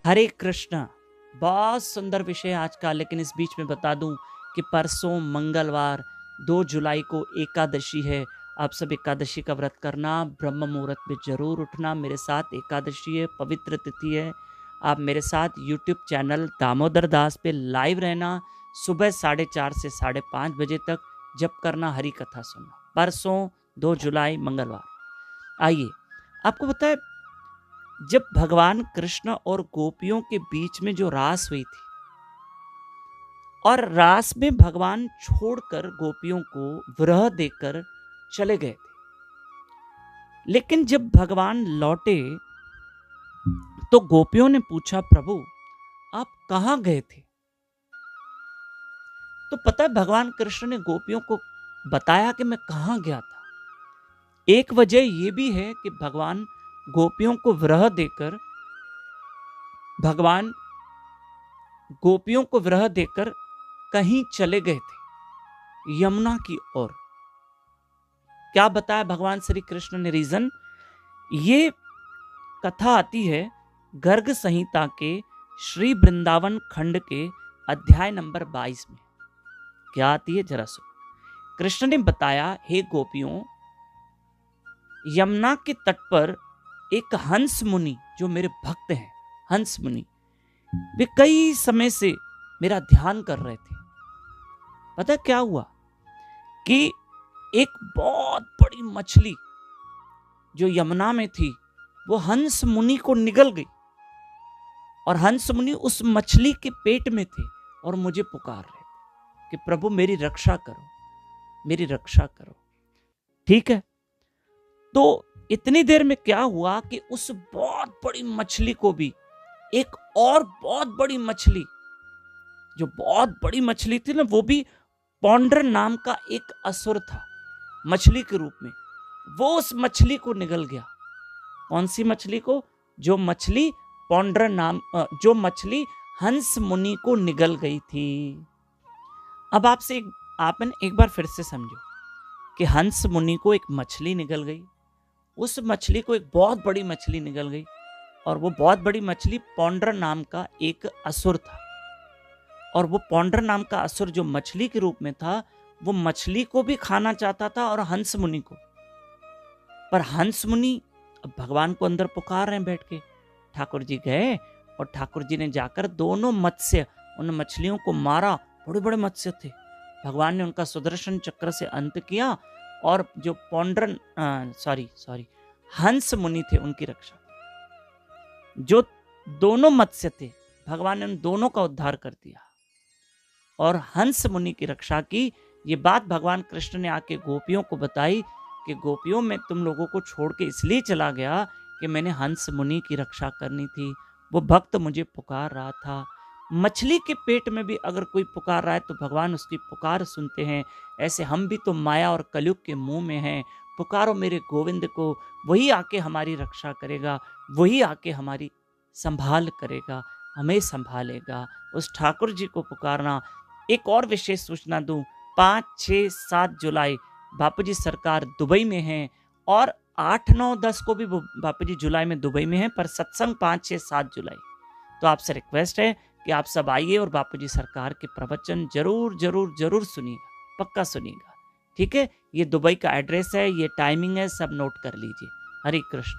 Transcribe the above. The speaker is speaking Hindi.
हरे कृष्णा। बहुत सुंदर विषय आज का, लेकिन इस बीच में बता दूं कि परसों मंगलवार 2 जुलाई को एकादशी है। आप सब एकादशी का व्रत करना, ब्रह्म मुहूर्त में जरूर उठना। मेरे साथ एकादशी है, पवित्र तिथि है। आप मेरे साथ यूट्यूब चैनल दामोदर दास पे लाइव रहना, सुबह 4:30 से 5:30 बजे तक जप करना, हरि कथा सुनना। परसों 2 जुलाई मंगलवार। आइए आपको बताए, जब भगवान कृष्ण और गोपियों के बीच में जो रास हुई थी, और रास में भगवान छोड़कर गोपियों को विरह देकर चले गए थे, लेकिन जब भगवान लौटे तो गोपियों ने पूछा, प्रभु आप कहां गए थे? तो पता है भगवान कृष्ण ने गोपियों को बताया कि मैं कहां गया था। एक वजह यह भी है कि भगवान गोपियों को विरह देकर भगवान गोपियों को विरह देकर कहीं चले गए थे, यमुना की ओर। क्या बताया भगवान श्री कृष्ण ने रीजन? ये कथा आती है गर्ग संहिता के श्री वृंदावन खंड के अध्याय नंबर 22 में। क्या आती है जरा सुनो। कृष्ण ने बताया, हे गोपियों, यमुना के तट पर एक हंस मुनि, जो मेरे भक्त हैं, हंस मुनि, वे कई समय से मेरा ध्यान कर रहे थे। पता क्या हुआ कि एक बहुत बड़ी मछली जो यमुना में थी वो हंस मुनि को निगल गई, और हंस मुनि उस मछली के पेट में थे और मुझे पुकार रहे थे कि प्रभु मेरी रक्षा करो, मेरी रक्षा करो। ठीक है, तो इतनी देर में क्या हुआ कि उस बहुत बड़ी मछली को भी एक और बहुत बड़ी मछली, जो बहुत बड़ी मछली थी ना, वो भी पौंड्र नाम का एक असुर था मछली के रूप में, वो उस मछली को निगल गया। कौन सी मछली को? जो मछली पौंड्र नाम, जो मछली हंस मुनि को निगल गई थी। अब आपने एक बार फिर से समझो कि हंस मुनि को एक मछली निगल गई, उस मछली को एक बहुत बड़ी मछली निगल गई, और वो बहुत बड़ी मछली पौंड्र नाम का एक असुर था। और वो पौंड्र नाम का असुर जो मछली के रूप में था, वो मछली को भी खाना चाहता था और हंस मुनि को। पर हंस मुनि अब भगवान को अंदर पुकार रहे हैं बैठ के। ठाकुर जी गए और ठाकुर जी ने जाकर दोनों मत्स्य, उन मछलियों को मारा। बड़े बड़े मत्स्य थे। भगवान ने उनका सुदर्शन चक्र से अंत किया, और जो हंस मुनि थे उनकी रक्षा। जो दोनों मत्स्य थे, भगवान ने उन दोनों का उद्धार कर दिया और हंस मुनि की रक्षा की। ये बात भगवान कृष्ण ने आके गोपियों को बताई कि गोपियों, मैं तुम लोगों को छोड़ के इसलिए चला गया कि मैंने हंस मुनि की रक्षा करनी थी। वो भक्त मुझे पुकार रहा था। मछली के पेट में भी अगर कोई पुकार रहा है तो भगवान उसकी पुकार सुनते हैं। ऐसे हम भी तो माया और कलयुग के मुंह में हैं। पुकारो मेरे गोविंद को, वही आके हमारी रक्षा करेगा, वही आके हमारी संभाल करेगा, हमें संभालेगा। उस ठाकुर जी को पुकारना। एक और विशेष सूचना दूं, 5, 6, 7 जुलाई बापू जी सरकार दुबई में हैं, और 8, 9, 10 को भी बापू जी जुलाई में दुबई में हैं, पर सत्संग 5, 6, 7 जुलाई। तो आपसे रिक्वेस्ट है कि आप सब आइए और बापू जी सरकार के प्रवचन जरूर जरूर जरूर सुनिएगा, पक्का सुनिएगा। ठीक है, ये दुबई का एड्रेस है, ये टाइमिंग है, सब नोट कर लीजिए। हरे कृष्ण।